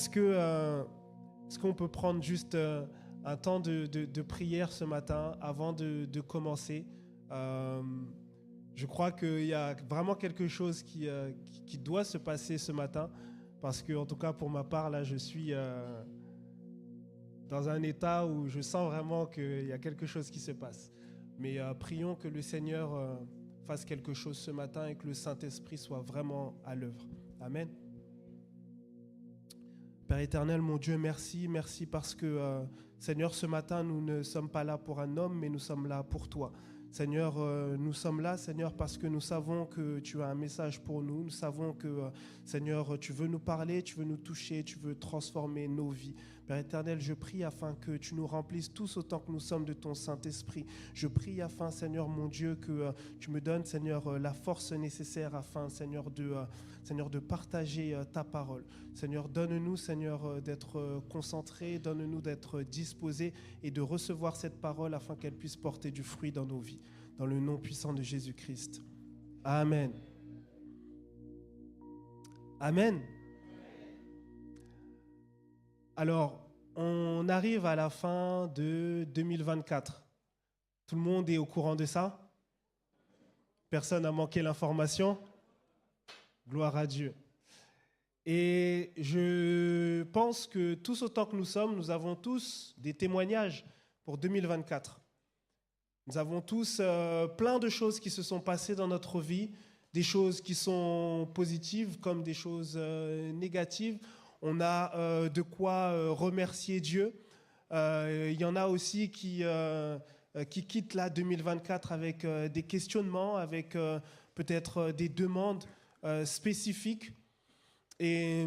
est-ce qu'on peut prendre juste un temps de prière ce matin avant de commencer? Je crois qu'il y a vraiment quelque chose qui doit se passer ce matin, parce que, en tout cas, pour ma part, là, je suis dans un état où je sens vraiment qu'il y a quelque chose qui se passe. Mais prions que le Seigneur fasse quelque chose ce matin et que le Saint-Esprit soit vraiment à l'œuvre. Amen. Père éternel, mon Dieu, merci. Merci parce que, Seigneur, ce matin, nous ne sommes pas là pour un homme, mais nous sommes là pour toi. Seigneur, nous sommes là, Seigneur, parce que nous savons que tu as un message pour nous. Nous savons que, Seigneur, tu veux nous parler, tu veux nous toucher, tu veux transformer nos vies. Père éternel, je prie afin que tu nous remplisses tous autant que nous sommes de ton Saint-Esprit. Je prie afin, Seigneur, mon Dieu, que tu me donnes, Seigneur, la force nécessaire afin, Seigneur, de partager ta parole. Seigneur, donne-nous, Seigneur, d'être concentrés, donne-nous d'être disposés et de recevoir cette parole afin qu'elle puisse porter du fruit dans nos vies. Dans le nom puissant de Jésus-Christ. Amen. Amen. Alors, on arrive à la fin de 2024. Tout le monde est au courant de ça? Personne n'a manqué l'information? Gloire à Dieu. Et je pense que tous autant que nous sommes, nous avons tous des témoignages pour 2024. Nous avons tous plein de choses qui se sont passées dans notre vie, des choses qui sont positives comme des choses négatives. On a de quoi remercier Dieu. Il y en a aussi qui quittent là 2024 avec des questionnements, avec peut-être des demandes spécifiques. Et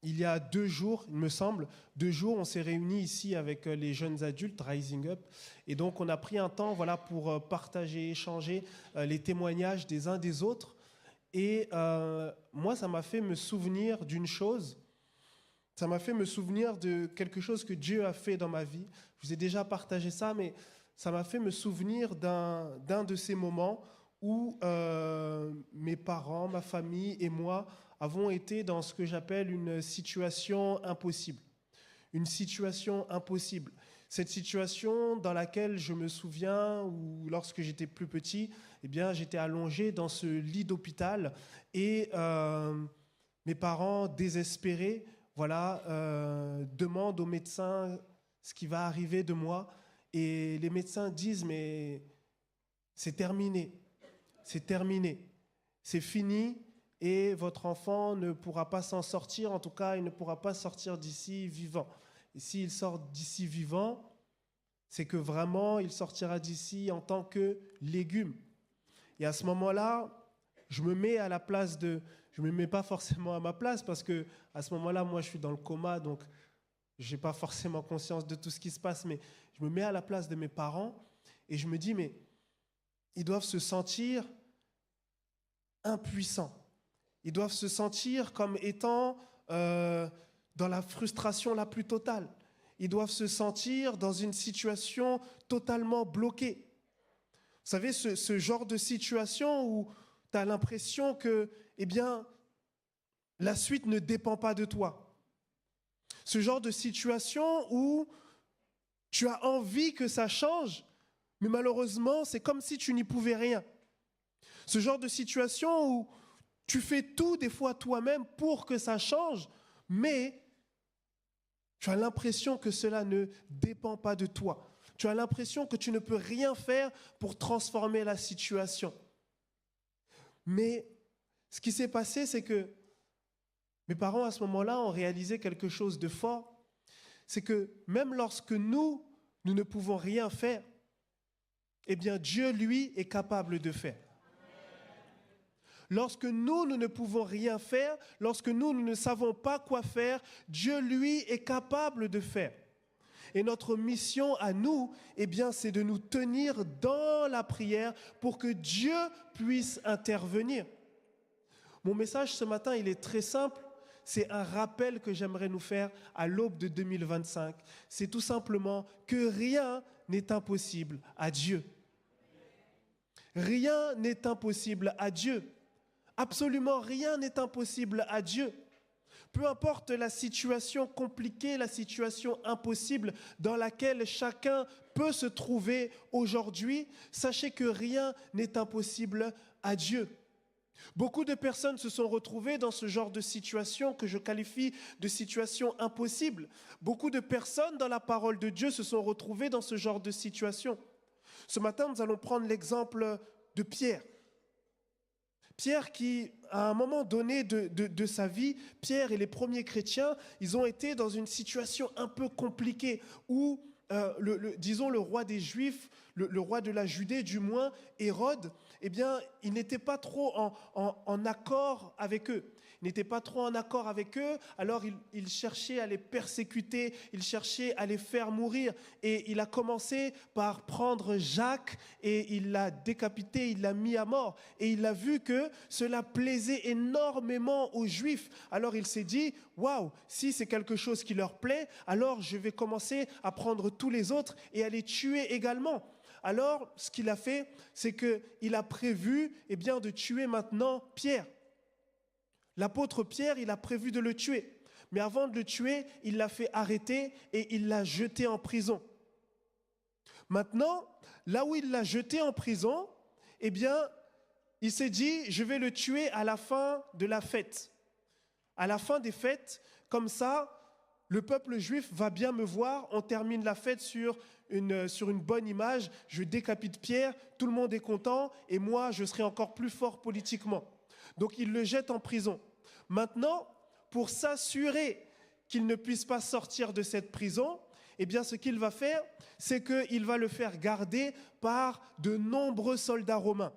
il y a 2 jours, il me semble, 2 jours, on s'est réunis ici avec les jeunes adultes, Rising Up. Et donc, on a pris un temps pour partager, échanger les témoignages des uns des autres. Et moi, ça m'a fait me souvenir d'une chose. Ça m'a fait me souvenir de quelque chose que Dieu a fait dans ma vie. Je vous ai déjà partagé ça, mais ça m'a fait me souvenir d'un de ces moments où mes parents, ma famille et moi avons été dans ce que j'appelle une situation impossible. Une situation impossible. Cette situation dans laquelle je me souviens où lorsque j'étais plus petit, eh bien, j'étais allongé dans ce lit d'hôpital et mes parents désespérés demandent aux médecins ce qui va arriver de moi. Et les médecins disent, mais c'est terminé, c'est fini. Et votre enfant ne pourra pas s'en sortir, en tout cas, il ne pourra pas sortir d'ici vivant. Et s'il sort d'ici vivant, c'est que vraiment, il sortira d'ici en tant que légume. Et à ce moment-là, je me mets à la place de... Je ne me mets pas forcément à ma place, parce que à ce moment-là, moi, je suis dans le coma, donc je n'ai pas forcément conscience de tout ce qui se passe, mais je me mets à la place de mes parents, et je me dis, mais ils doivent se sentir impuissants. Ils doivent se sentir comme étant dans la frustration la plus totale. Ils doivent se sentir dans une situation totalement bloquée. Vous savez, ce genre de situation où tu as l'impression que, eh bien, la suite ne dépend pas de toi. Ce genre de situation où tu as envie que ça change, mais malheureusement, c'est comme si tu n'y pouvais rien. Ce genre de situation où tu fais tout des fois toi-même pour que ça change, mais tu as l'impression que cela ne dépend pas de toi. Tu as l'impression que tu ne peux rien faire pour transformer la situation. Mais ce qui s'est passé, c'est que mes parents, à ce moment-là, ont réalisé quelque chose de fort. C'est que même lorsque nous ne pouvons rien faire, eh bien Dieu, lui, est capable de faire. Lorsque nous ne pouvons rien faire, lorsque nous ne savons pas quoi faire, Dieu, lui, est capable de faire. Et notre mission à nous, eh bien, c'est de nous tenir dans la prière pour que Dieu puisse intervenir. Mon message ce matin, il est très simple. C'est un rappel que j'aimerais nous faire à l'aube de 2025. C'est tout simplement que rien n'est impossible à Dieu. Rien n'est impossible à Dieu. Absolument rien n'est impossible à Dieu. Peu importe la situation compliquée, la situation impossible dans laquelle chacun peut se trouver aujourd'hui, sachez que rien n'est impossible à Dieu. Beaucoup de personnes se sont retrouvées dans ce genre de situation que je qualifie de situation impossible. Beaucoup de personnes dans la parole de Dieu se sont retrouvées dans ce genre de situation. Ce matin, nous allons prendre l'exemple de Pierre. Pierre qui, à un moment donné de sa vie, Pierre et les premiers chrétiens, ils ont été dans une situation un peu compliquée où, disons, le roi des Juifs, le roi de la Judée du moins, Hérode, eh bien, il n'était pas trop en accord avec eux. Il n'était pas trop en accord avec eux, alors il cherchait à les persécuter, il cherchait à les faire mourir. Et il a commencé par prendre Jacques et il l'a décapité, il l'a mis à mort. Et il a vu que cela plaisait énormément aux Juifs. Alors il s'est dit, waouh, si c'est quelque chose qui leur plaît, alors je vais commencer à prendre tous les autres et à les tuer également. Alors, ce qu'il a fait, c'est qu'il a prévu de tuer maintenant Pierre. L'apôtre Pierre, il a prévu de le tuer. Mais avant de le tuer, il l'a fait arrêter et il l'a jeté en prison. Maintenant, là où il l'a jeté en prison, il s'est dit, je vais le tuer à la fin de la fête. À la fin des fêtes, comme ça, le peuple juif va bien me voir, on termine la fête sur une bonne image, je décapite Pierre, tout le monde est content et moi, je serai encore plus fort politiquement. Donc, il le jette en prison. Maintenant, pour s'assurer qu'il ne puisse pas sortir de cette prison, ce qu'il va faire, c'est qu'il va le faire garder par de nombreux soldats romains.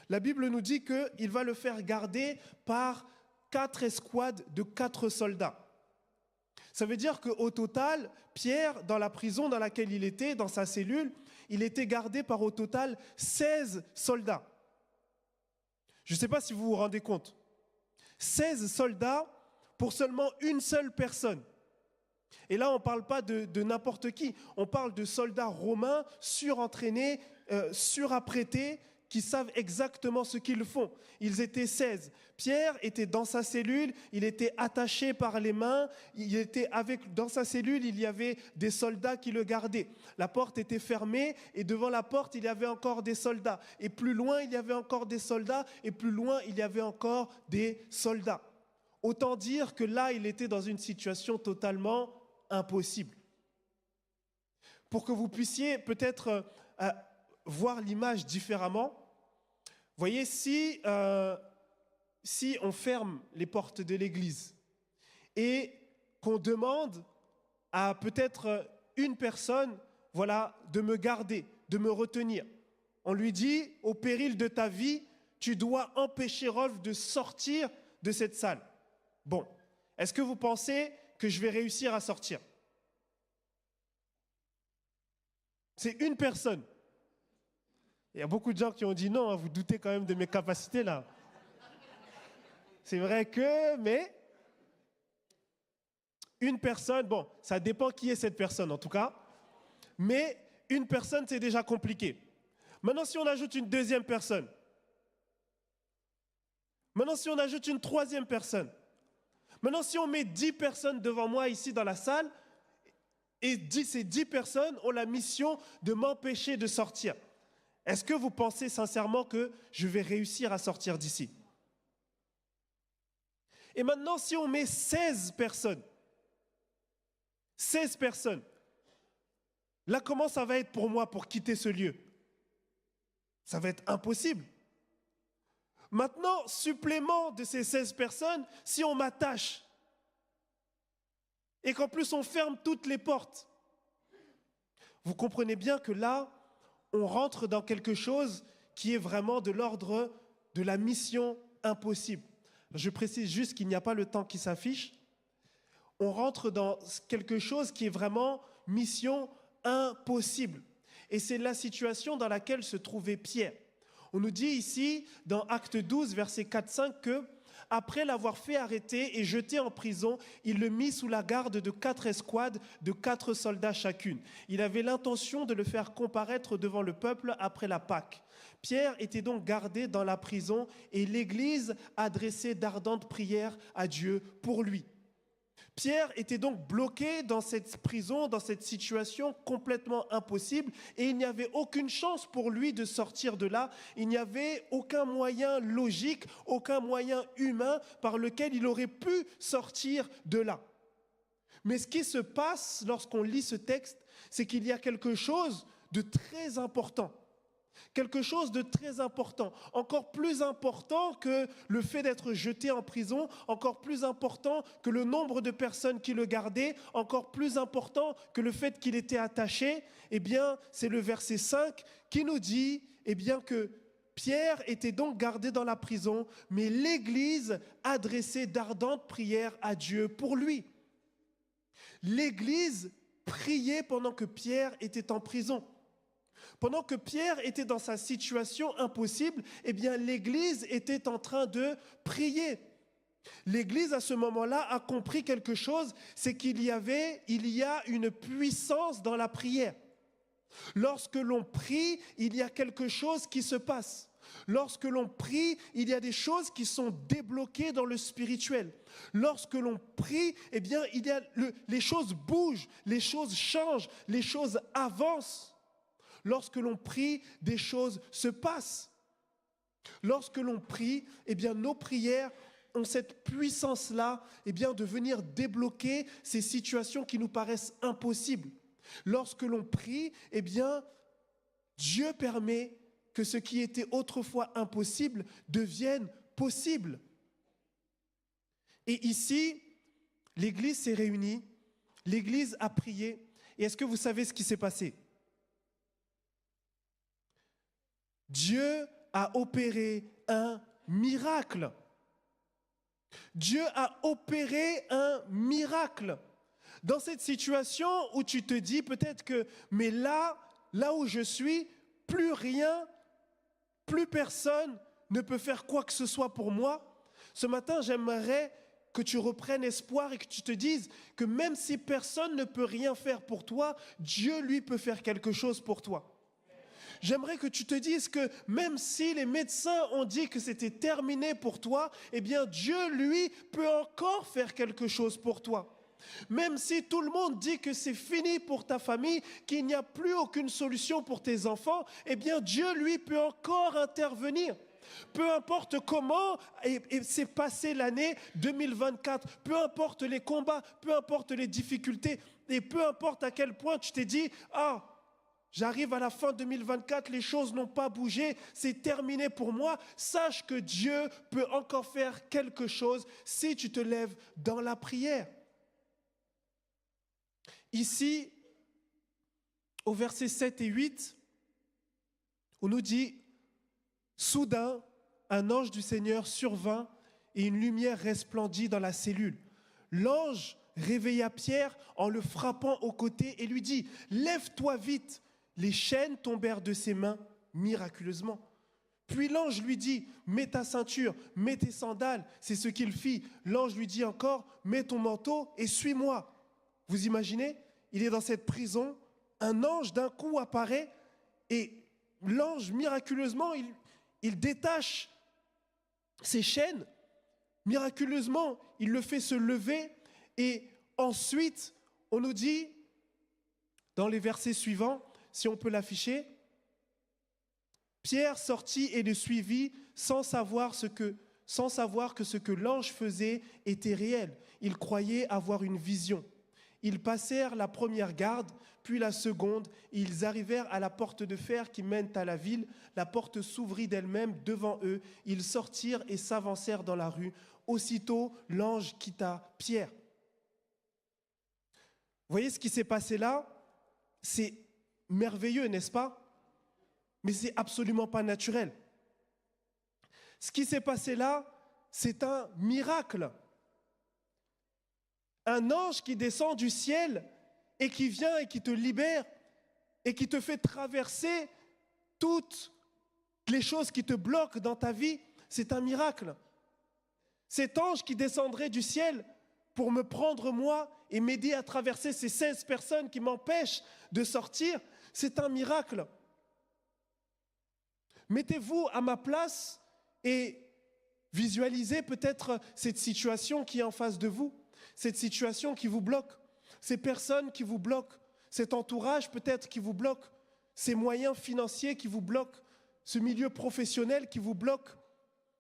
La Bible nous dit qu'il va le faire garder par 4 escouades de 4 soldats. Ça veut dire qu'au total, Pierre, dans la prison dans laquelle il était, dans sa cellule, il était gardé par au total 16 soldats. Je ne sais pas si vous vous rendez compte. 16 soldats pour seulement une seule personne. Et là, on ne parle pas de n'importe qui. On parle de soldats romains surentraînés, surapprêtés, qui savent exactement ce qu'ils font. Ils étaient 16. Pierre était dans sa cellule, il était attaché par les mains, dans sa cellule, il y avait des soldats qui le gardaient. La porte était fermée et devant la porte, il y avait encore des soldats. Et plus loin, il y avait encore des soldats et plus loin, il y avait encore des soldats. Autant dire que là, il était dans une situation totalement impossible. Pour que vous puissiez peut-être voir l'image différemment, voyez, si on ferme les portes de l'église et qu'on demande à peut-être une personne, de me garder, de me retenir, on lui dit, au péril de ta vie, tu dois empêcher Rolf de sortir de cette salle. Bon, est-ce que vous pensez que je vais réussir à sortir? C'est une personne. Il y a beaucoup de gens qui ont dit non, vous doutez quand même de mes capacités là. C'est vrai mais une personne, bon, ça dépend qui est cette personne en tout cas, mais une personne c'est déjà compliqué. Maintenant si on ajoute une deuxième personne, maintenant si on ajoute une troisième personne, maintenant si on met 10 personnes devant moi ici dans la salle, et ces 10 personnes ont la mission de m'empêcher de sortir. Est-ce que vous pensez sincèrement que je vais réussir à sortir d'ici? Et maintenant, si on met 16 personnes, là, comment ça va être pour moi pour quitter ce lieu? Ça va être impossible. Maintenant, supplément de ces 16 personnes, si on m'attache et qu'en plus on ferme toutes les portes, vous comprenez bien que là, on rentre dans quelque chose qui est vraiment de l'ordre de la mission impossible. Je précise juste qu'il n'y a pas le temps qui s'affiche. On rentre dans quelque chose qui est vraiment mission impossible. Et c'est la situation dans laquelle se trouvait Pierre. On nous dit ici, dans Acte 12, verset 4-5, que après l'avoir fait arrêter et jeter en prison, il le mit sous la garde de 4 escouades de 4 soldats chacune. Il avait l'intention de le faire comparaître devant le peuple après la Pâque. Pierre était donc gardé dans la prison et l'Église adressait d'ardentes prières à Dieu pour lui. Pierre était donc bloqué dans cette prison, dans cette situation complètement impossible, et il n'y avait aucune chance pour lui de sortir de là. Il n'y avait aucun moyen logique, aucun moyen humain par lequel il aurait pu sortir de là. Mais ce qui se passe lorsqu'on lit ce texte, c'est qu'il y a quelque chose de très important. Quelque chose de très important, encore plus important que le fait d'être jeté en prison, encore plus important que le nombre de personnes qui le gardaient, encore plus important que le fait qu'il était attaché. Eh bien, c'est le verset 5 qui nous dit que Pierre était donc gardé dans la prison, mais l'Église adressait d'ardentes prières à Dieu pour lui. L'Église priait pendant que Pierre était en prison. Pendant que Pierre était dans sa situation impossible, l'Église était en train de prier. L'Église, à ce moment-là, a compris quelque chose, c'est qu'il y a une puissance dans la prière. Lorsque l'on prie, il y a quelque chose qui se passe. Lorsque l'on prie, il y a des choses qui sont débloquées dans le spirituel. Lorsque l'on prie, les choses bougent, les choses changent, les choses avancent. Lorsque l'on prie, des choses se passent. Lorsque l'on prie, nos prières ont cette puissance-là de venir débloquer ces situations qui nous paraissent impossibles. Lorsque l'on prie, Dieu permet que ce qui était autrefois impossible devienne possible. Et ici, l'Église s'est réunie, l'Église a prié. Et est-ce que vous savez ce qui s'est passé ? Dieu a opéré un miracle. Dieu a opéré un miracle. Dans cette situation où tu te dis peut-être que, mais là où je suis, plus rien, plus personne ne peut faire quoi que ce soit pour moi. Ce matin, j'aimerais que tu reprennes espoir et que tu te dises que même si personne ne peut rien faire pour toi, Dieu, lui, peut faire quelque chose pour toi. J'aimerais que tu te dises que même si les médecins ont dit que c'était terminé pour toi, Dieu, lui, peut encore faire quelque chose pour toi. Même si tout le monde dit que c'est fini pour ta famille, qu'il n'y a plus aucune solution pour tes enfants, Dieu, lui, peut encore intervenir. Peu importe comment s'est passée l'année 2024, peu importe les combats, peu importe les difficultés, et peu importe à quel point tu t'es dit « Ah, j'arrive à la fin 2024, les choses n'ont pas bougé, c'est terminé pour moi. » Sache que Dieu peut encore faire quelque chose si tu te lèves dans la prière. Ici, au verset 7 et 8, on nous dit « Soudain, un ange du Seigneur survint et une lumière resplendit dans la cellule. L'ange réveilla Pierre en le frappant au côté et lui dit « Lève-toi vite !» Les chaînes tombèrent de ses mains miraculeusement. Puis l'ange lui dit « Mets ta ceinture, mets tes sandales. » C'est ce qu'il fit. L'ange lui dit encore « Mets ton manteau et suis-moi. » Vous imaginez ? Il est dans cette prison. Un ange d'un coup apparaît et l'ange, miraculeusement, il détache ses chaînes. Miraculeusement, il le fait se lever. Et ensuite, on nous dit, dans les versets suivants, si on peut l'afficher, Pierre sortit et le suivit sans savoir que ce que l'ange faisait était réel. Il croyait avoir une vision. Ils passèrent la première garde, puis la seconde, et ils arrivèrent à la porte de fer qui mène à la ville. La porte s'ouvrit d'elle-même devant eux. Ils sortirent et s'avancèrent dans la rue. Aussitôt, l'ange quitta Pierre. Vous voyez ce qui s'est passé là ? C'est merveilleux, n'est-ce pas ? Mais c'est absolument pas naturel. Ce qui s'est passé là, c'est un miracle. Un ange qui descend du ciel et qui vient et qui te libère et qui te fait traverser toutes les choses qui te bloquent dans ta vie, c'est un miracle. Cet ange qui descendrait du ciel pour me prendre moi et m'aider à traverser ces 16 personnes qui m'empêchent de sortir, c'est un miracle. Mettez-vous à ma place et visualisez peut-être cette situation qui est en face de vous. cette situation qui vous bloque, ces personnes qui vous bloquent, cet entourage peut-être qui vous bloque, ces moyens financiers qui vous bloquent, ce milieu professionnel qui vous bloque,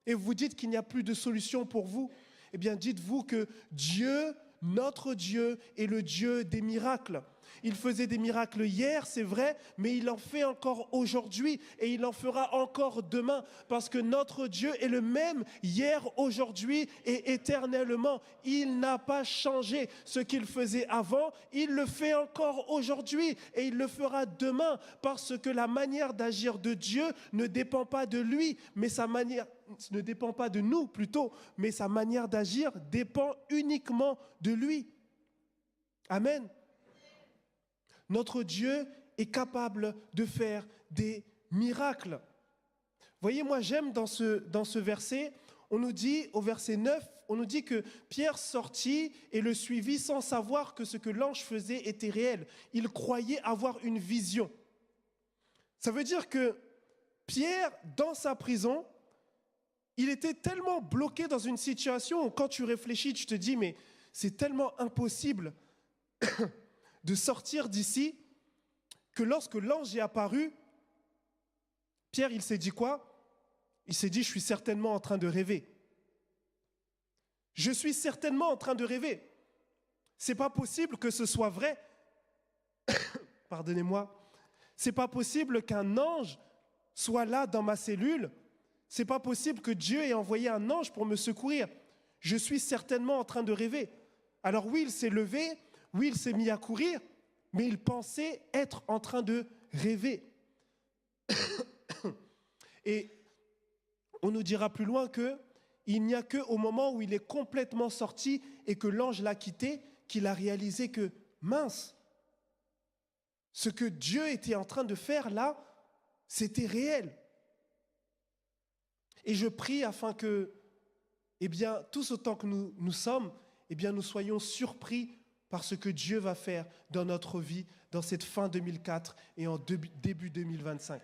et vous dites qu'il n'y a plus de solution pour vous, eh bien dites-vous que Dieu, notre Dieu, est le Dieu des miracles. Il faisait des miracles hier, c'est vrai, mais il en fait encore aujourd'hui et il en fera encore demain parce que notre Dieu est le même hier, aujourd'hui et éternellement. Il n'a pas changé ce qu'il faisait avant, il le fait encore aujourd'hui et il le fera demain parce que la manière d'agir de Dieu ne dépend pas de lui, mais sa manière ne dépend pas de nous plutôt, mais sa manière d'agir dépend uniquement de lui. Amen. Notre Dieu est capable de faire des miracles. Voyez, moi j'aime dans ce verset, on nous dit au verset 9, on nous dit que Pierre sortit et le suivit sans savoir que ce que l'ange faisait était réel. Il croyait avoir une vision. Ça veut dire que Pierre, dans sa prison, il était tellement bloqué dans une situation où quand tu réfléchis, tu te dis mais c'est tellement impossible de sortir d'ici, que lorsque l'ange est apparu, Pierre, il s'est dit quoi? Il s'est dit, je suis certainement en train de rêver. Je suis certainement en train de rêver. C'est pas possible que ce soit vrai. Pardonnez-moi. C'est pas possible qu'un ange soit là dans ma cellule. C'est pas possible que Dieu ait envoyé un ange pour me secourir. Je suis certainement en train de rêver. Alors oui, il s'est levé. Oui, il s'est mis à courir, mais il pensait être en train de rêver. Et on nous dira plus loin qu'il n'y a qu'au moment où il est complètement sorti et que l'ange l'a quitté, qu'il a réalisé que, mince, ce que Dieu était en train de faire là, c'était réel. Et je prie afin que, eh bien, tous autant que nous sommes, eh bien, nous soyons surpris par ce que Dieu va faire dans notre vie, dans cette fin 2004 et en début 2025.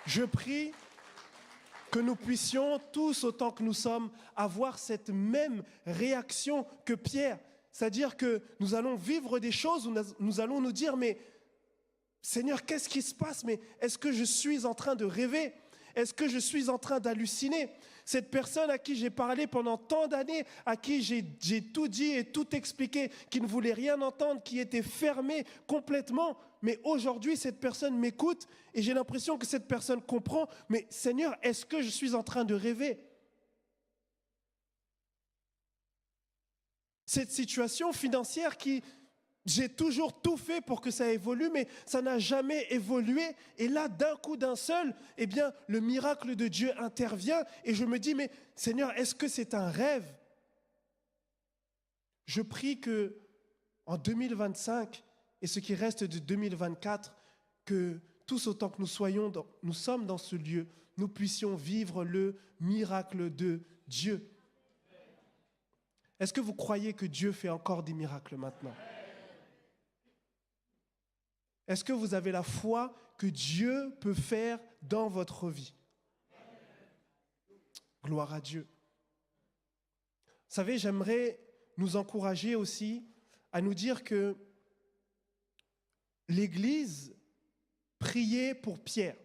Je prie que nous puissions, tous autant que nous sommes, avoir cette même réaction que Pierre. C'est-à-dire que nous allons vivre des choses où nous allons nous dire, mais Seigneur, qu'est-ce qui se passe? Mais est-ce que je suis en train de rêver? Est-ce que je suis en train d'halluciner? Cette personne à qui j'ai parlé pendant tant d'années, à qui j'ai tout dit et tout expliqué, qui ne voulait rien entendre, qui était fermée complètement, mais aujourd'hui cette personne m'écoute et j'ai l'impression que cette personne comprend, mais Seigneur, est-ce que je suis en train de rêver? Cette situation financière qui... J'ai toujours tout fait pour que ça évolue, mais ça n'a jamais évolué. Et là, d'un coup, d'un seul, eh bien, le miracle de Dieu intervient. Et je me dis, mais Seigneur, est-ce que c'est un rêve? Je prie que en 2025 et ce qui reste de 2024, que tous autant que nous sommes dans ce lieu, nous puissions vivre le miracle de Dieu. Est-ce que vous croyez que Dieu fait encore des miracles maintenant? Est-ce que vous avez la foi que Dieu peut faire dans votre vie? Gloire à Dieu. Vous savez, j'aimerais nous encourager aussi à nous dire que l'Église priait pour Pierre.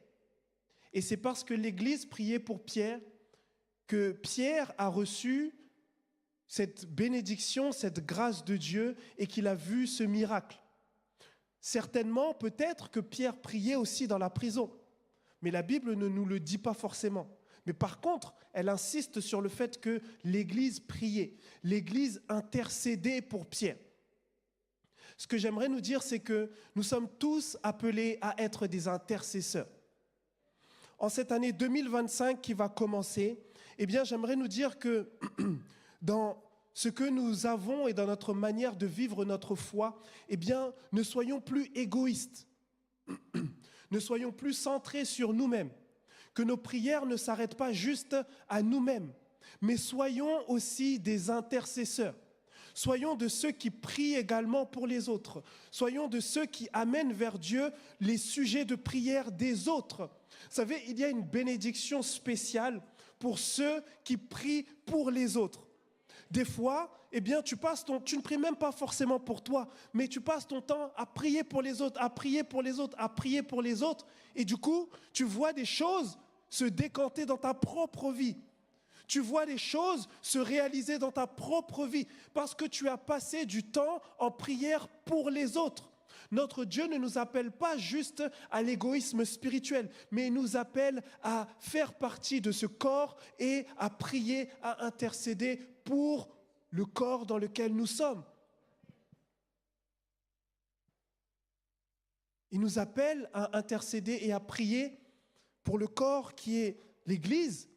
Et c'est parce que l'Église priait pour Pierre que Pierre a reçu cette bénédiction, cette grâce de Dieu et qu'il a vu ce miracle. Certainement, peut-être que Pierre priait aussi dans la prison, mais la Bible ne nous le dit pas forcément. Mais par contre, elle insiste sur le fait que l'Église priait, l'Église intercédait pour Pierre. Ce que j'aimerais nous dire, c'est que nous sommes tous appelés à être des intercesseurs. En cette année 2025 qui va commencer, eh bien, j'aimerais nous dire que dans ce que nous avons et dans notre manière de vivre notre foi, eh bien, ne soyons plus égoïstes, ne soyons plus centrés sur nous-mêmes, que nos prières ne s'arrêtent pas juste à nous-mêmes, mais soyons aussi des intercesseurs. Soyons de ceux qui prient également pour les autres. Soyons de ceux qui amènent vers Dieu les sujets de prière des autres. Vous savez, il y a une bénédiction spéciale pour ceux qui prient pour les autres. Des fois, tu ne pries même pas forcément pour toi, mais tu passes ton temps à prier pour les autres, à prier pour les autres, à prier pour les autres. Et du coup, tu vois des choses se décanter dans ta propre vie. Tu vois les choses se réaliser dans ta propre vie parce que tu as passé du temps en prière pour les autres. Notre Dieu ne nous appelle pas juste à l'égoïsme spirituel, mais il nous appelle à faire partie de ce corps et à prier, à intercéder pour le corps dans lequel nous sommes. Il nous appelle à intercéder et à prier pour le corps qui est l'Église,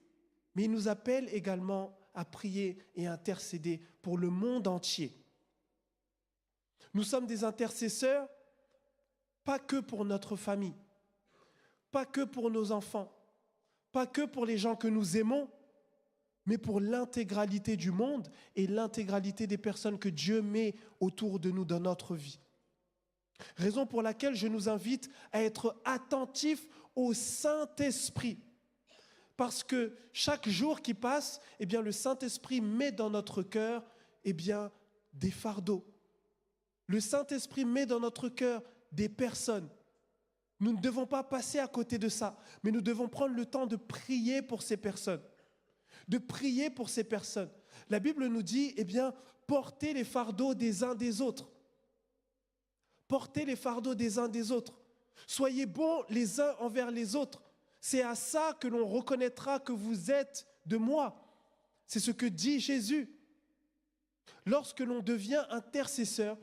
mais il nous appelle également à prier et à intercéder pour le monde entier. Nous sommes des intercesseurs, pas que pour notre famille, pas que pour nos enfants, pas que pour les gens que nous aimons, mais pour l'intégralité du monde et l'intégralité des personnes que Dieu met autour de nous dans notre vie. Raison pour laquelle je nous invite à être attentifs au Saint-Esprit. Parce que chaque jour qui passe, le Saint-Esprit met dans notre cœur des fardeaux. Le Saint-Esprit met dans notre cœur des personnes. Nous ne devons pas passer à côté de ça, mais nous devons prendre le temps de prier pour ces personnes. De prier pour ces personnes. La Bible nous dit, portez les fardeaux des uns des autres. Portez les fardeaux des uns des autres. Soyez bons les uns envers les autres. C'est à ça que l'on reconnaîtra que vous êtes de moi. C'est ce que dit Jésus. Lorsque l'on devient intercesseur,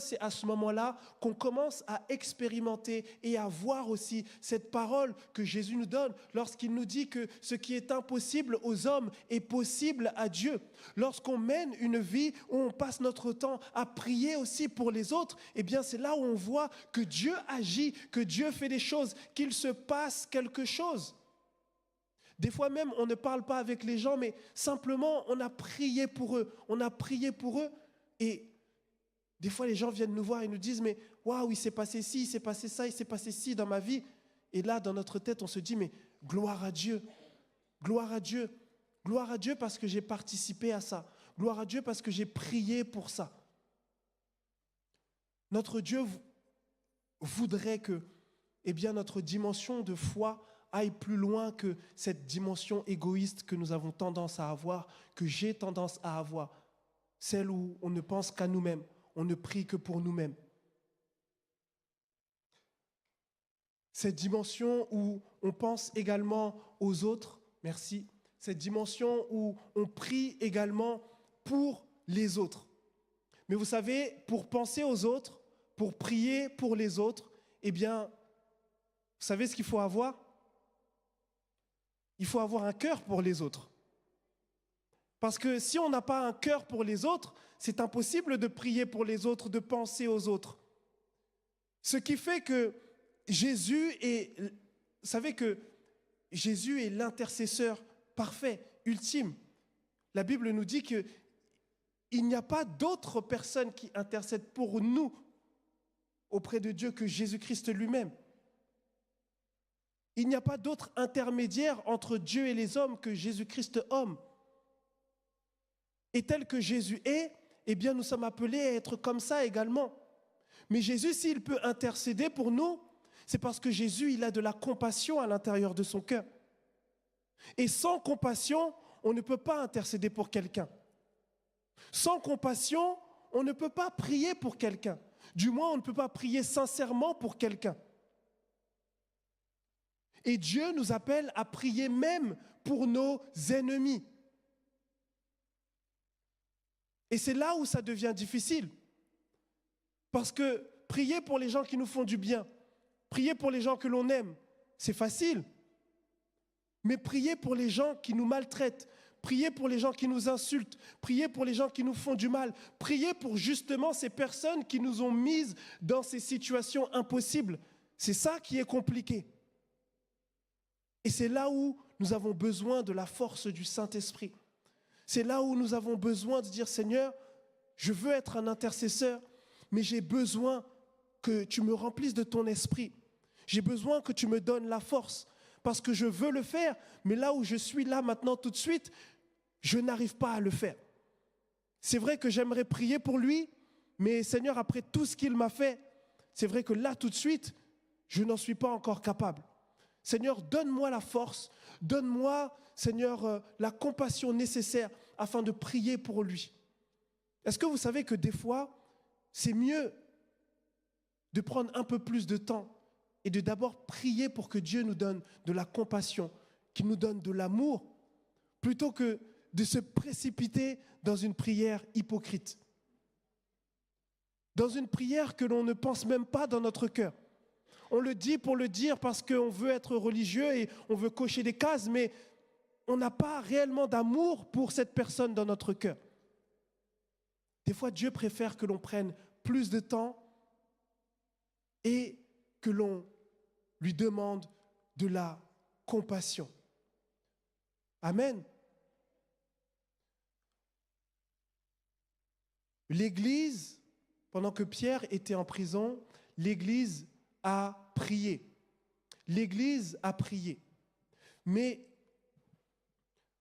c'est à ce moment-là qu'on commence à expérimenter et à voir aussi cette parole que Jésus nous donne lorsqu'il nous dit que ce qui est impossible aux hommes est possible à Dieu. Lorsqu'on mène une vie où on passe notre temps à prier aussi pour les autres, c'est là où on voit que Dieu agit, que Dieu fait des choses, qu'il se passe quelque chose. Des fois même, on ne parle pas avec les gens, mais simplement, on a prié pour eux. On a prié pour eux. Et des fois, les gens viennent nous voir et nous disent, mais waouh, il s'est passé ci, il s'est passé ça, il s'est passé ci dans ma vie. Et là, dans notre tête, on se dit, mais gloire à Dieu. Gloire à Dieu. Gloire à Dieu parce que j'ai participé à ça. Gloire à Dieu parce que j'ai prié pour ça. Notre Dieu voudrait que, notre dimension de foi aille plus loin que cette dimension égoïste que nous avons tendance à avoir, que j'ai tendance à avoir, celle où on ne pense qu'à nous-mêmes, on ne prie que pour nous-mêmes. Cette dimension où on pense également aux autres, merci, cette dimension où on prie également pour les autres. Mais vous savez, pour penser aux autres, pour prier pour les autres, vous savez ce qu'il faut avoir ? Il faut avoir un cœur pour les autres. Parce que si on n'a pas un cœur pour les autres, c'est impossible de prier pour les autres, de penser aux autres. Ce qui fait que Jésus est l'intercesseur parfait, ultime. La Bible nous dit qu'il n'y a pas d'autre personne qui intercède pour nous auprès de Dieu que Jésus-Christ lui-même. Il n'y a pas d'autre intermédiaire entre Dieu et les hommes que Jésus-Christ homme. Et tel que Jésus est, nous sommes appelés à être comme ça également. Mais Jésus, s'il peut intercéder pour nous, c'est parce que Jésus, il a de la compassion à l'intérieur de son cœur. Et sans compassion, on ne peut pas intercéder pour quelqu'un. Sans compassion, on ne peut pas prier pour quelqu'un. Du moins, on ne peut pas prier sincèrement pour quelqu'un. Et Dieu nous appelle à prier même pour nos ennemis. Et c'est là où ça devient difficile. Parce que prier pour les gens qui nous font du bien, prier pour les gens que l'on aime, c'est facile. Mais prier pour les gens qui nous maltraitent, prier pour les gens qui nous insultent, prier pour les gens qui nous font du mal, prier pour justement ces personnes qui nous ont mises dans ces situations impossibles, c'est ça qui est compliqué. Et c'est là où nous avons besoin de la force du Saint-Esprit. C'est là où nous avons besoin de dire, Seigneur, je veux être un intercesseur, mais j'ai besoin que tu me remplisses de ton esprit. J'ai besoin que tu me donnes la force, parce que je veux le faire, mais là où je suis là maintenant tout de suite, je n'arrive pas à le faire. C'est vrai que j'aimerais prier pour lui, mais Seigneur, après tout ce qu'il m'a fait, c'est vrai que là, tout de suite, je n'en suis pas encore capable. Seigneur, donne-moi la force, donne-moi, Seigneur, la compassion nécessaire afin de prier pour lui. Est-ce que vous savez que des fois, c'est mieux de prendre un peu plus de temps et de d'abord prier pour que Dieu nous donne de la compassion, qu'il nous donne de l'amour, plutôt que de se précipiter dans une prière hypocrite. Dans une prière que l'on ne pense même pas dans notre cœur. On le dit pour le dire parce qu'on veut être religieux et on veut cocher des cases, mais on n'a pas réellement d'amour pour cette personne dans notre cœur. Des fois, Dieu préfère que l'on prenne plus de temps et que l'on lui demande de la compassion. Amen. L'Église, pendant que Pierre était en prison, l'Église a prié. L'Église a prié. Mais,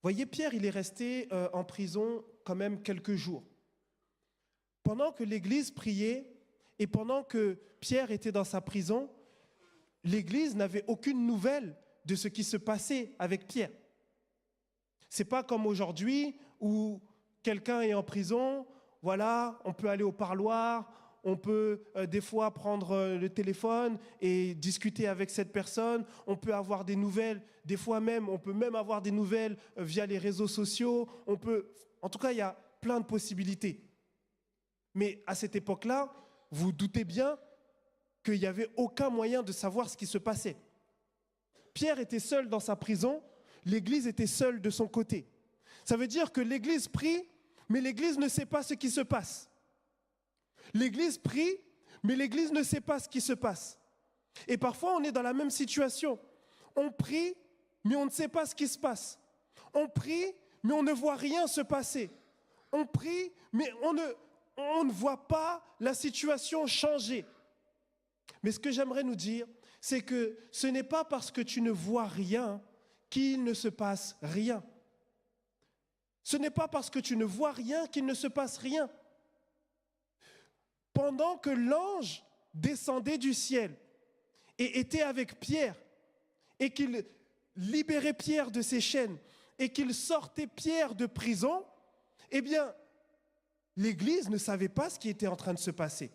voyez, Pierre, il est resté en prison quand même quelques jours. Pendant que l'Église priait et pendant que Pierre était dans sa prison, l'Église n'avait aucune nouvelle de ce qui se passait avec Pierre. Ce n'est pas comme aujourd'hui où quelqu'un est en prison, voilà, on peut aller au parloir, on peut des fois prendre le téléphone et discuter avec cette personne, on peut avoir des nouvelles, des fois même, on peut même avoir des nouvelles via les réseaux sociaux, en tout cas, il y a plein de possibilités. Mais à cette époque-là, vous doutez bien qu'il n'y avait aucun moyen de savoir ce qui se passait. Pierre était seul dans sa prison, l'Église était seule de son côté. Ça veut dire que l'Église prie, mais l'Église ne sait pas ce qui se passe. L'Église prie, mais l'Église ne sait pas ce qui se passe. Et parfois, on est dans la même situation. On prie, mais on ne sait pas ce qui se passe. On prie, mais on ne voit rien se passer. On prie, mais on ne voit pas la situation changer. Mais ce que j'aimerais nous dire, c'est que ce n'est pas parce que tu ne vois rien qu'il ne se passe rien. Ce n'est pas parce que tu ne vois rien qu'il ne se passe rien. Pendant que l'ange descendait du ciel et était avec Pierre, et qu'il libérait Pierre de ses chaînes, et qu'il sortait Pierre de prison, eh bien, l'Église ne savait pas ce qui était en train de se passer.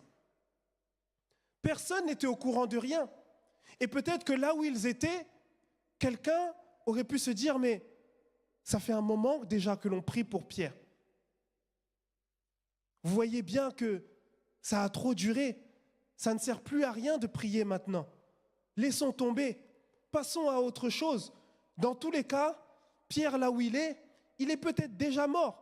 Personne n'était au courant de rien. Et peut-être que là où ils étaient, quelqu'un aurait pu se dire, mais ça fait un moment déjà que l'on prie pour Pierre. Vous voyez bien que ça a trop duré. Ça ne sert plus à rien de prier maintenant. Laissons tomber. Passons à autre chose. Dans tous les cas, Pierre, là où il est peut-être déjà mort.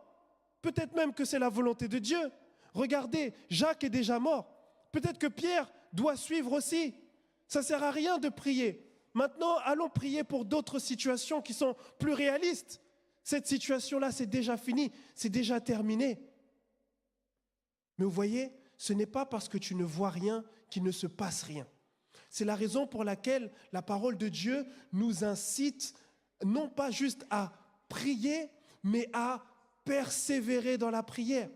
Peut-être même que c'est la volonté de Dieu. Regardez, Jacques est déjà mort. Peut-être que Pierre doit suivre aussi. Ça ne sert à rien de prier. Maintenant, allons prier pour d'autres situations qui sont plus réalistes. Cette situation-là, c'est déjà fini, c'est déjà terminé. Mais vous voyez, ce n'est pas parce que tu ne vois rien qu'il ne se passe rien. C'est la raison pour laquelle la parole de Dieu nous incite non pas juste à prier, mais à persévérer dans la prière.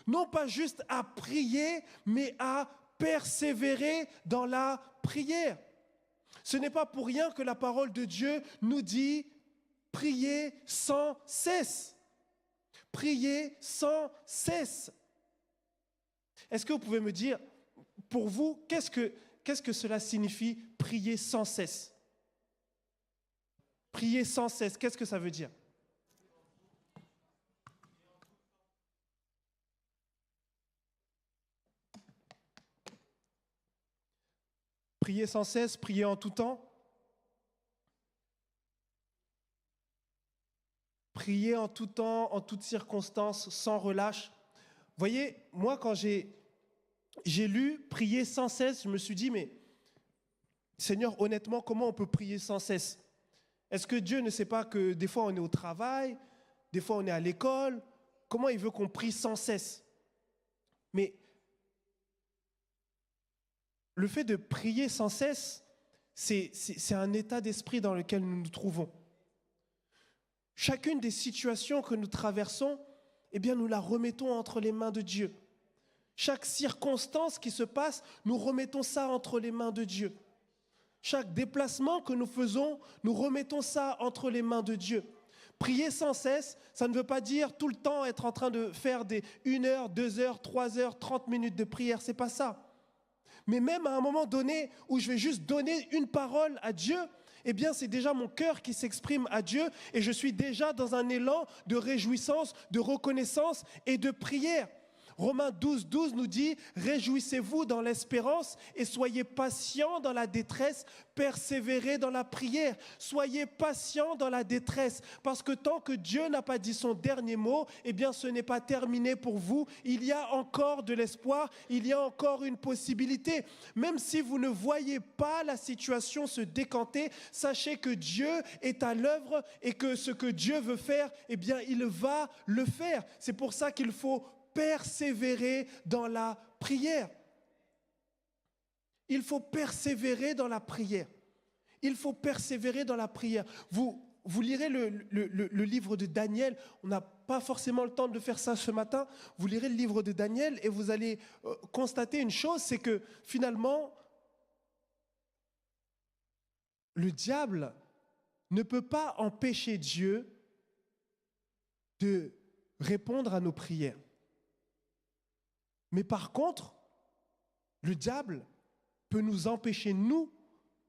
Non pas juste à prier, mais à persévérer dans la prière. Ce n'est pas pour rien que la parole de Dieu nous dit priez sans cesse. Priez sans cesse. Est-ce que vous pouvez me dire, pour vous, qu'est-ce que cela signifie prier sans cesse? Prier sans cesse, qu'est-ce que ça veut dire? Prier sans cesse, prier en tout temps. Prier en tout temps, en toutes circonstances, sans relâche. Vous voyez, moi quand j'ai lu prier sans cesse, je me suis dit, mais Seigneur, honnêtement, comment on peut prier sans cesse? Est-ce que Dieu ne sait pas que des fois on est au travail, des fois on est à l'école? Comment il veut qu'on prie sans cesse? Mais le fait de prier sans cesse, c'est un état d'esprit dans lequel nous nous trouvons. Chacune des situations que nous traversons, eh bien nous la remettons entre les mains de Dieu. Chaque circonstance qui se passe, nous remettons ça entre les mains de Dieu. Chaque déplacement que nous faisons, nous remettons ça entre les mains de Dieu. Prier sans cesse, ça ne veut pas dire tout le temps être en train de faire des 1 heure, 2 heures, 3 heures, 30 minutes de prière, c'est pas ça. Mais même à un moment donné où je vais juste donner une parole à Dieu, eh bien c'est déjà mon cœur qui s'exprime à Dieu et je suis déjà dans un élan de réjouissance, de reconnaissance et de prière. Romains 12, 12 nous dit « Réjouissez-vous dans l'espérance et soyez patients dans la détresse, persévérez dans la prière. » Soyez patients dans la détresse, parce que tant que Dieu n'a pas dit son dernier mot, eh bien ce n'est pas terminé pour vous. Il y a encore de l'espoir, il y a encore une possibilité. Même si vous ne voyez pas la situation se décanter, sachez que Dieu est à l'œuvre et que ce que Dieu veut faire, eh bien il va le faire. C'est pour ça qu'il faut persévérer dans la prière. Il faut persévérer dans la prière. Il faut persévérer dans la prière. Vous lirez le livre de Daniel. On n'a pas forcément le temps de faire ça ce matin. Vous lirez le livre de Daniel et vous allez constater une chose, c'est que finalement, le diable ne peut pas empêcher Dieu de répondre à nos prières. Mais par contre, le diable peut nous empêcher, nous,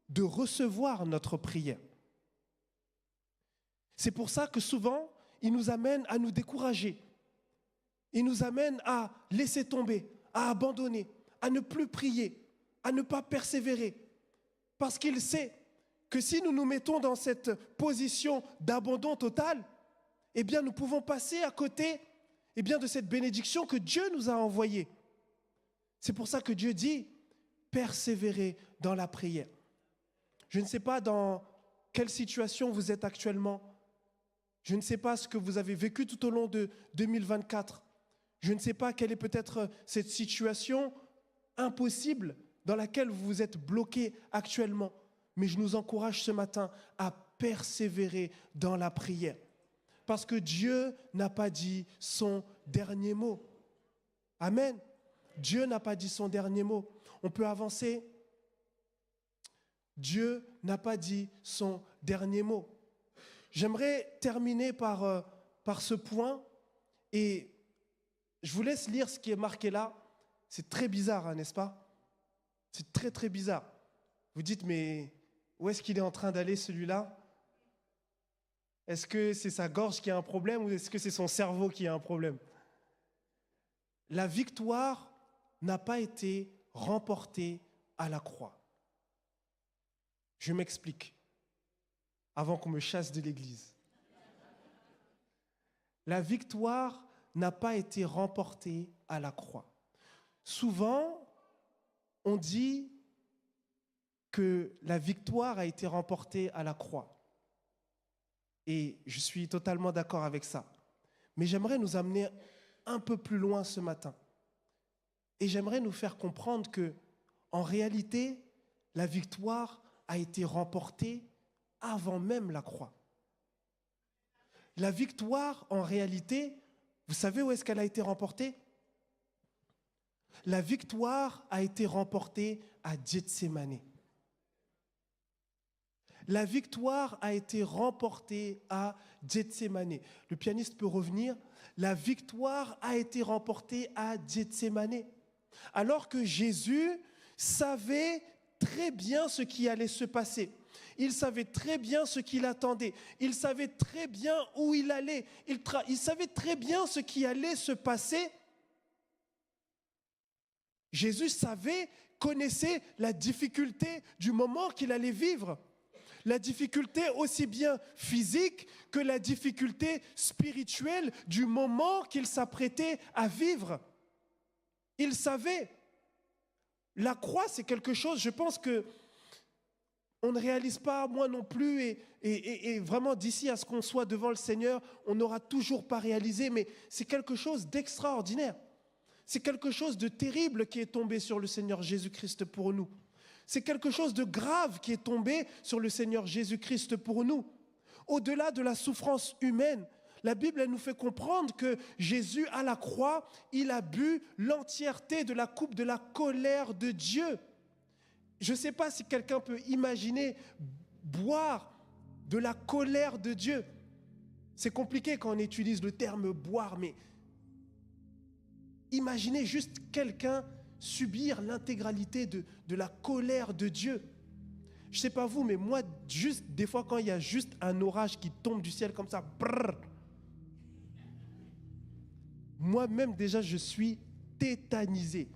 de recevoir notre prière. C'est pour ça que souvent, il nous amène à nous décourager. Il nous amène à laisser tomber, à abandonner, à ne plus prier, à ne pas persévérer. Parce qu'il sait que si nous nous mettons dans cette position d'abandon total, eh bien nous pouvons passer à côté de cette bénédiction que Dieu nous a envoyée. C'est pour ça que Dieu dit, persévérez dans la prière. Je ne sais pas dans quelle situation vous êtes actuellement. Je ne sais pas ce que vous avez vécu tout au long de 2024. Je ne sais pas quelle est peut-être cette situation impossible dans laquelle vous vous êtes bloqué actuellement. Mais je nous encourage ce matin à persévérer dans la prière. Parce que Dieu n'a pas dit son dernier mot. Amen. Dieu n'a pas dit son dernier mot. On peut avancer. Dieu n'a pas dit son dernier mot. J'aimerais terminer par ce point et je vous laisse lire ce qui est marqué là. C'est très bizarre, hein, n'est-ce pas? C'est très très bizarre. Vous dites, mais où est-ce qu'il est en train d'aller celui-là? Est-ce que c'est sa gorge qui a un problème ou est-ce que c'est son cerveau qui a un problème? La victoire n'a pas été remportée à la croix. Je m'explique, avant qu'on me chasse de l'église. La victoire n'a pas été remportée à la croix. Souvent, on dit que la victoire a été remportée à la croix. Et je suis totalement d'accord avec ça. Mais j'aimerais nous amener un peu plus loin ce matin. Et j'aimerais nous faire comprendre que, en réalité, la victoire a été remportée avant même la croix. La victoire, en réalité, vous savez où est-ce qu'elle a été remportée? La victoire a été remportée à Gethsémani. La victoire a été remportée à Gethsémani. Le pianiste peut revenir. La victoire a été remportée à Gethsémani. Alors que Jésus savait très bien ce qui allait se passer. Il savait très bien ce qu'il attendait. Il savait très bien où il allait. Il savait très bien ce qui allait se passer. Jésus connaissait la difficulté du moment qu'il allait vivre. La difficulté aussi bien physique que la difficulté spirituelle du moment qu'il s'apprêtait à vivre. Il savait. La croix, c'est quelque chose, je pense que on ne réalise pas, moi non plus, et vraiment d'ici à ce qu'on soit devant le Seigneur, on n'aura toujours pas réalisé, mais c'est quelque chose d'extraordinaire. C'est quelque chose de terrible qui est tombé sur le Seigneur Jésus-Christ pour nous. C'est quelque chose de grave qui est tombé sur le Seigneur Jésus-Christ pour nous. Au-delà de la souffrance humaine, La Bible, elle nous fait comprendre que Jésus, à la croix, il a bu l'entièreté de la coupe de la colère de Dieu. Je ne sais pas si quelqu'un peut imaginer boire de la colère de Dieu. C'est compliqué quand on utilise le terme boire, mais imaginez juste quelqu'un subir l'intégralité de la colère de Dieu. Je ne sais pas vous, mais moi, juste des fois, quand il y a juste un orage qui tombe du ciel comme ça, brrr, moi-même déjà, je suis tétanisé.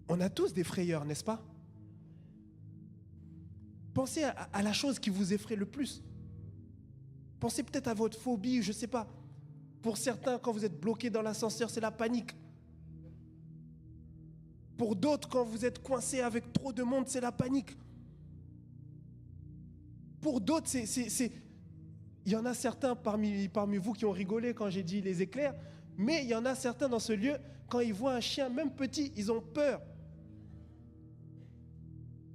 On a tous des frayeurs, n'est-ce pas? Pensez à la chose qui vous effraie le plus. Pensez peut-être à votre phobie, je ne sais pas. Pour certains, quand vous êtes bloqué dans l'ascenseur, c'est la panique. Pour d'autres, quand vous êtes coincé avec trop de monde, c'est la panique. Pour d'autres, il y en a certains parmi vous qui ont rigolé quand j'ai dit les éclairs, mais il y en a certains dans ce lieu, quand ils voient un chien, même petit, ils ont peur.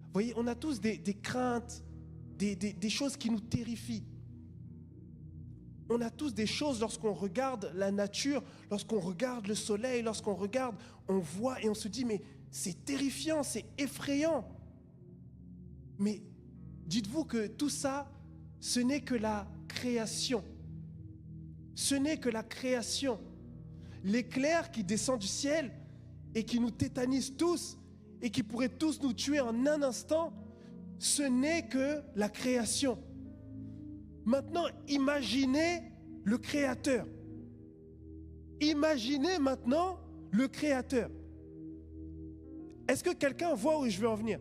Vous voyez, on a tous des craintes, des choses qui nous terrifient. On a tous des choses lorsqu'on regarde la nature, lorsqu'on regarde le soleil, lorsqu'on regarde, on voit et on se dit, mais c'est terrifiant, c'est effrayant. Mais dites-vous que tout ça, ce n'est que la création. Ce n'est que la création. L'éclair qui descend du ciel et qui nous tétanise tous et qui pourrait tous nous tuer en un instant, ce n'est que la création. Maintenant, imaginez le Créateur. Imaginez maintenant le Créateur. Est-ce que quelqu'un voit où je veux en venir?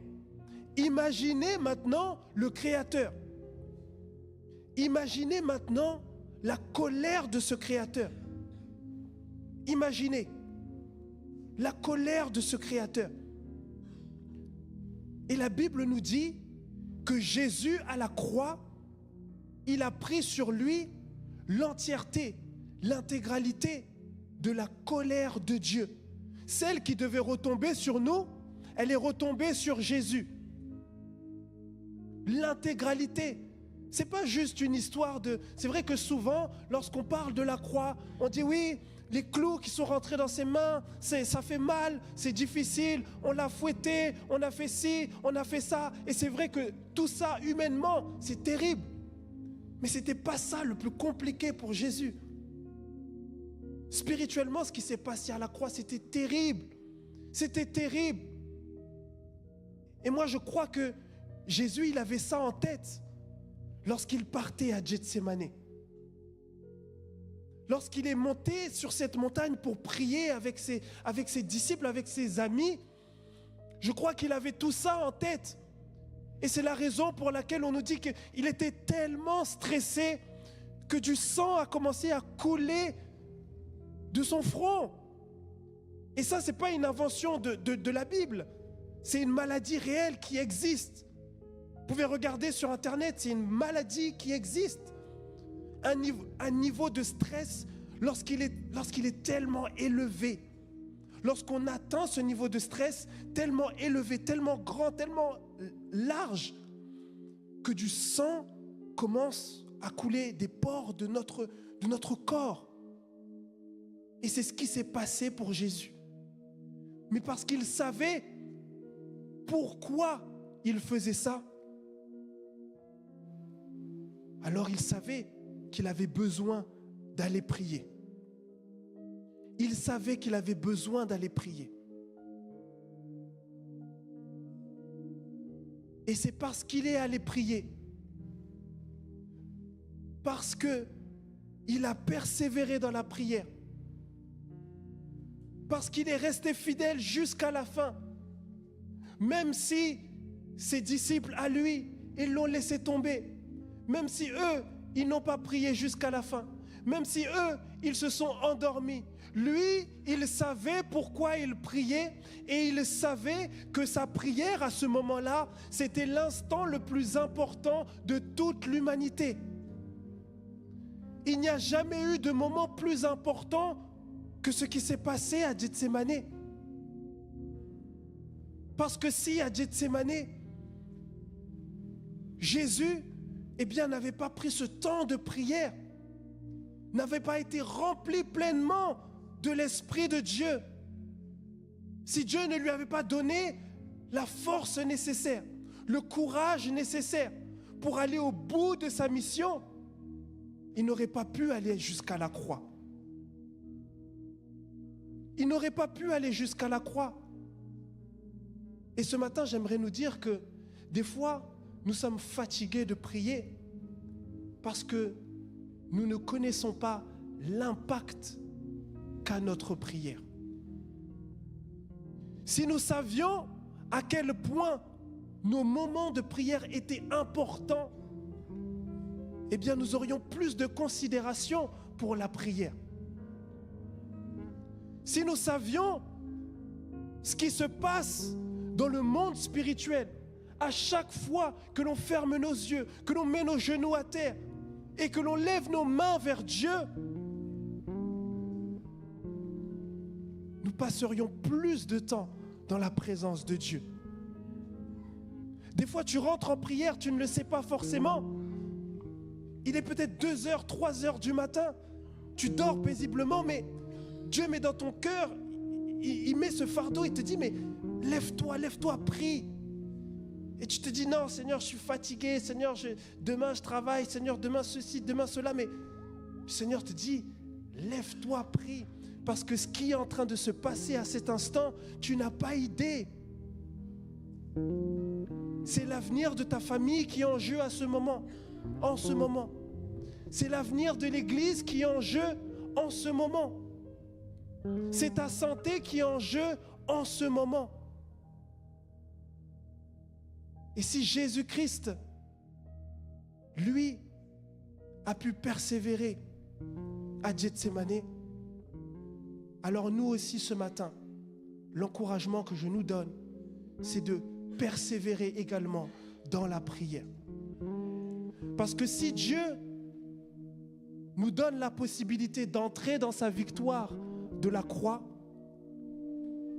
Imaginez maintenant le Créateur. Imaginez maintenant la colère de ce Créateur. Imaginez la colère de ce Créateur. Et la Bible nous dit que Jésus, à la croix, il a pris sur lui l'entièreté, l'intégralité de la colère de Dieu. Celle qui devait retomber sur nous, elle est retombée sur Jésus. L'intégralité. C'est pas juste une histoire de... C'est vrai que souvent, lorsqu'on parle de la croix, on dit oui, les clous qui sont rentrés dans ses mains, ça fait mal, c'est difficile, on l'a fouetté, on a fait ci, on a fait ça. Et c'est vrai que tout ça, humainement, c'est terrible. Mais ce n'était pas ça le plus compliqué pour Jésus. Spirituellement, ce qui s'est passé à la croix, c'était terrible. C'était terrible. Et moi, je crois que Jésus, il avait ça en tête lorsqu'il partait à Gethsémani. Lorsqu'il est monté sur cette montagne pour prier avec ses disciples, avec ses amis, je crois qu'il avait tout ça en tête. Et c'est la raison pour laquelle on nous dit qu'il était tellement stressé que du sang a commencé à couler de son front. Et ça, ce n'est pas une invention de la Bible. C'est une maladie réelle qui existe. Vous pouvez regarder sur Internet, c'est une maladie qui existe. Un niveau de stress lorsqu'il est tellement élevé. Lorsqu'on atteint ce niveau de stress tellement élevé, tellement grand, tellement large, que du sang commence à couler des pores de notre corps. Et c'est ce qui s'est passé pour Jésus. Mais parce qu'il savait pourquoi il faisait ça, alors il savait qu'il avait besoin d'aller prier. Il savait qu'il avait besoin d'aller prier. Et c'est parce qu'il est allé prier, parce qu'il a persévéré dans la prière, parce qu'il est resté fidèle jusqu'à la fin, même si ses disciples à lui, ils l'ont laissé tomber, même si eux, ils n'ont pas prié jusqu'à la fin, même si eux, ils se sont endormis. Lui, il savait pourquoi il priait et il savait que sa prière à ce moment-là, c'était l'instant le plus important de toute l'humanité. Il n'y a jamais eu de moment plus important que ce qui s'est passé à Gethsémani. Parce que si à Gethsémani, Jésus, eh bien, n'avait pas pris ce temps de prière, n'avait pas été rempli pleinement de l'Esprit de Dieu, si Dieu ne lui avait pas donné la force nécessaire, le courage nécessaire pour aller au bout de sa mission, il n'aurait pas pu aller jusqu'à la croix. Il n'aurait pas pu aller jusqu'à la croix. Et ce matin, j'aimerais nous dire que des fois, nous sommes fatigués de prier parce que nous ne connaissons pas l'impact qu'a notre prière. Si nous savions à quel point nos moments de prière étaient importants, eh bien nous aurions plus de considération pour la prière. Si nous savions ce qui se passe dans le monde spirituel, à chaque fois que l'on ferme nos yeux, que l'on met nos genoux à terre et que l'on lève nos mains vers Dieu, nous passerions plus de temps dans la présence de Dieu. Des fois, tu rentres en prière, tu ne le sais pas forcément. Il est peut-être 2h, 3h du matin. Tu dors paisiblement, mais Dieu met dans ton cœur, il met ce fardeau, il te dit, mais lève-toi, prie. Et tu te dis, non, Seigneur, je suis fatigué. Seigneur, demain je travaille. Seigneur, demain ceci, demain cela. Mais le Seigneur te dit, lève-toi, prie. Parce que ce qui est en train de se passer à cet instant, tu n'as pas idée. C'est l'avenir de ta famille qui est en jeu à ce moment, en ce moment. C'est l'avenir de l'Église qui est en jeu en ce moment. C'est ta santé qui est en jeu en ce moment. Et si Jésus-Christ, lui, a pu persévérer à Gethsémani, alors nous aussi ce matin, l'encouragement que je nous donne, c'est de persévérer également dans la prière. Parce que si Dieu nous donne la possibilité d'entrer dans sa victoire de la croix,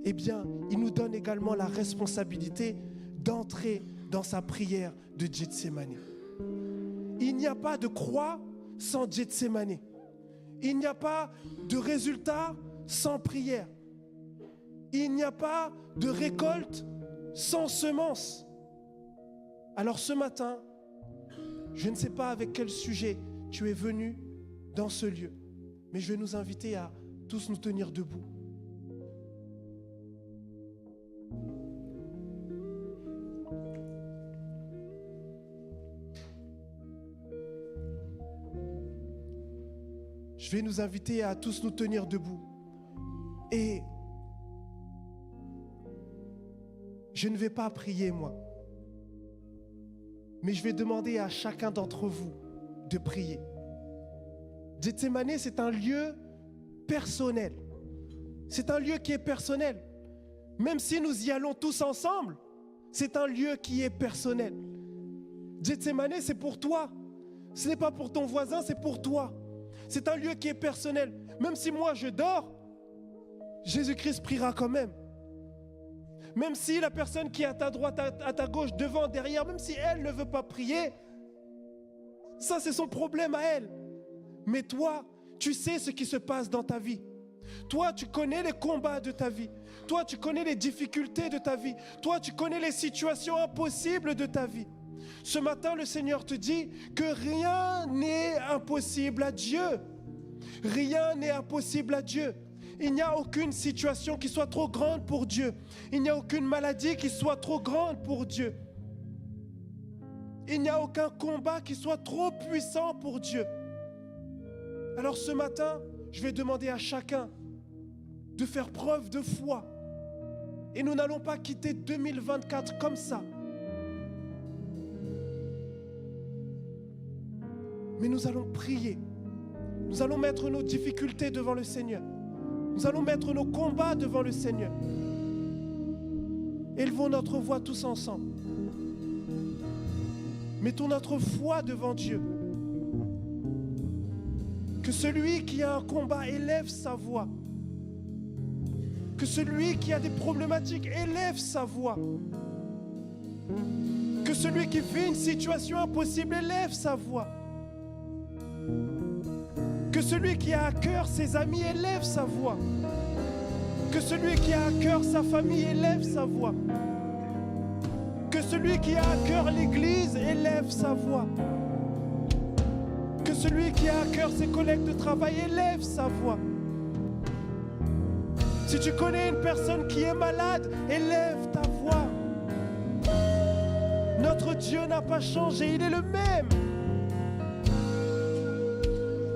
eh bien, il nous donne également la responsabilité d'entrer dans sa prière de Gethsémani. Il n'y a pas de croix sans Gethsémani. Il n'y a pas de résultat sans prière. Il n'y a pas de récolte sans semence. Alors ce matin, je ne sais pas avec quel sujet tu es venu dans ce lieu, mais je vais nous inviter à tous nous tenir debout. Je vais nous inviter à tous nous tenir debout. Et je ne vais pas prier moi, mais je vais demander à chacun d'entre vous de prier. Gethsémani, c'est un lieu personnel. C'est un lieu qui est personnel. Même si nous y allons tous ensemble, c'est un lieu qui est personnel. Gethsémani, c'est pour toi. Ce n'est pas pour ton voisin, c'est pour toi. C'est un lieu qui est personnel. Même si moi je dors, Jésus-Christ priera quand même. Même si la personne qui est à ta droite, à ta gauche, devant, derrière, même si elle ne veut pas prier, ça c'est son problème à elle. Mais toi, tu sais ce qui se passe dans ta vie. Toi, tu connais les combats de ta vie. Toi, tu connais les difficultés de ta vie. Toi, tu connais les situations impossibles de ta vie. Ce matin, le Seigneur te dit que rien n'est impossible à Dieu. Rien n'est impossible à Dieu. Il n'y a aucune situation qui soit trop grande pour Dieu. Il n'y a aucune maladie qui soit trop grande pour Dieu. Il n'y a aucun combat qui soit trop puissant pour Dieu. Alors ce matin, je vais demander à chacun de faire preuve de foi. Et nous n'allons pas quitter 2024 comme ça. Mais nous allons prier. Nous allons mettre nos difficultés devant le Seigneur. Nous allons mettre nos combats devant le Seigneur. Élevons notre voix tous ensemble. Mettons notre foi devant Dieu. Que celui qui a un combat élève sa voix. Que celui qui a des problématiques élève sa voix. Que celui qui vit une situation impossible élève sa voix. Que celui qui a à cœur ses amis élève sa voix. Que celui qui a à cœur sa famille élève sa voix. Que celui qui a à cœur l'Église élève sa voix. Que celui qui a à cœur ses collègues de travail élève sa voix. Si tu connais une personne qui est malade, élève ta voix. Notre Dieu n'a pas changé, il est le même.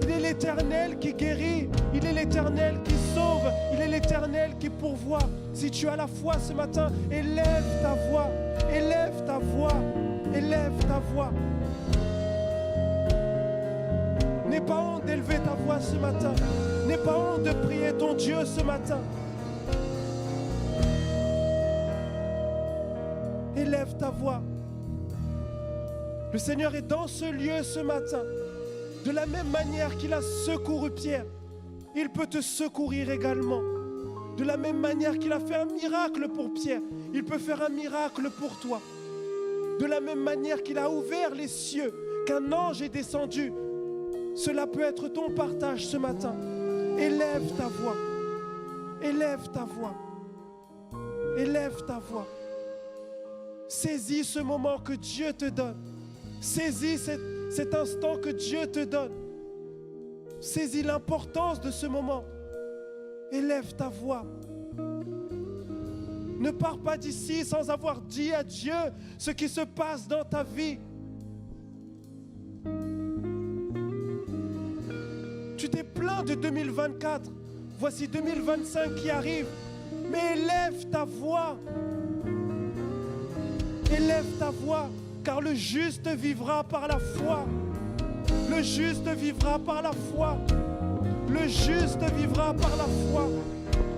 Il est l'Éternel qui guérit, il est l'Éternel qui sauve, il est l'Éternel qui pourvoit. Si tu as la foi ce matin, élève ta voix, élève ta voix, élève ta voix. N'aie pas honte d'élever ta voix ce matin. N'aie pas honte de prier ton Dieu ce matin. Élève ta voix. Le Seigneur est dans ce lieu ce matin. De la même manière qu'il a secouru Pierre, il peut te secourir également. De la même manière qu'il a fait un miracle pour Pierre, il peut faire un miracle pour toi. De la même manière qu'il a ouvert les cieux, qu'un ange est descendu, cela peut être ton partage ce matin. Élève ta voix. Élève ta voix. Élève ta voix. Saisis ce moment que Dieu te donne. Saisis cet instant que Dieu te donne. Saisis l'importance de ce moment. Élève ta voix. Ne pars pas d'ici sans avoir dit à Dieu ce qui se passe dans ta vie. Tu t'es plaint de 2024. Voici 2025 qui arrive. Mais élève ta voix. Élève ta voix, car le juste vivra par la foi. Le juste vivra par la foi. Le juste vivra par la foi.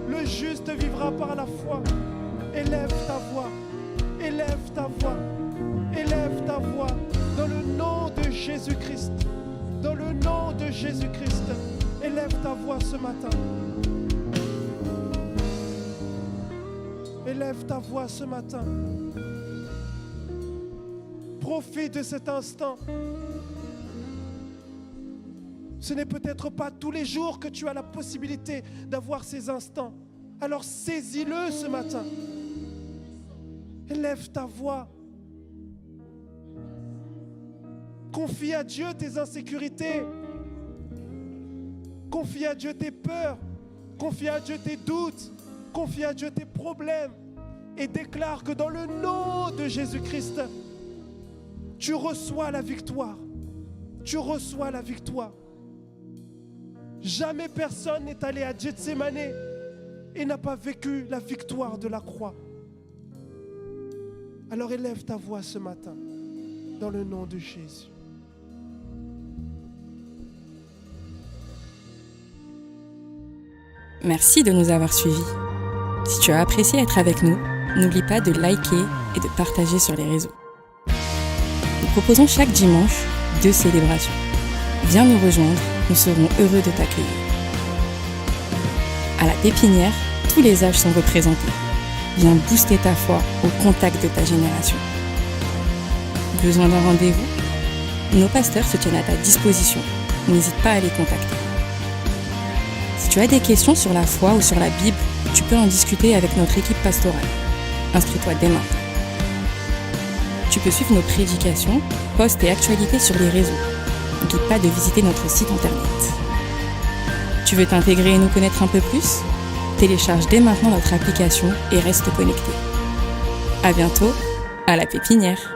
Le juste vivra par la foi. Élève ta voix. Élève ta voix. Élève ta voix. Dans le nom de Jésus-Christ. Dans le nom de Jésus-Christ. Élève ta voix ce matin. Élève ta voix ce matin. Profite de cet instant. Ce n'est peut-être pas tous les jours que tu as la possibilité d'avoir ces instants. Alors saisis-le ce matin. Élève ta voix. Confie à Dieu tes insécurités. Confie à Dieu tes peurs. Confie à Dieu tes doutes. Confie à Dieu tes problèmes. Et déclare que dans le nom de Jésus-Christ, tu reçois la victoire. Tu reçois la victoire. Jamais personne n'est allé à Gethsémane et n'a pas vécu la victoire de la croix. Alors élève ta voix ce matin, dans le nom de Jésus. Merci de nous avoir suivis. Si tu as apprécié être avec nous, n'oublie pas de liker et de partager sur les réseaux. Nous proposons chaque dimanche 2 célébrations. Viens nous rejoindre, nous serons heureux de t'accueillir. À la Pépinière, tous les âges sont représentés. Viens booster ta foi au contact de ta génération. Besoin d'un rendez-vous? Nos pasteurs se tiennent à ta disposition. N'hésite pas à les contacter. Si tu as des questions sur la foi ou sur la Bible, tu peux en discuter avec notre équipe pastorale. Inscris-toi dès maintenant. Tu peux suivre nos prédications, posts et actualités sur les réseaux. N'oublie pas de visiter notre site internet. Tu veux t'intégrer et nous connaître un peu plus? Télécharge dès maintenant notre application et reste connecté. À bientôt, à la Pépinière.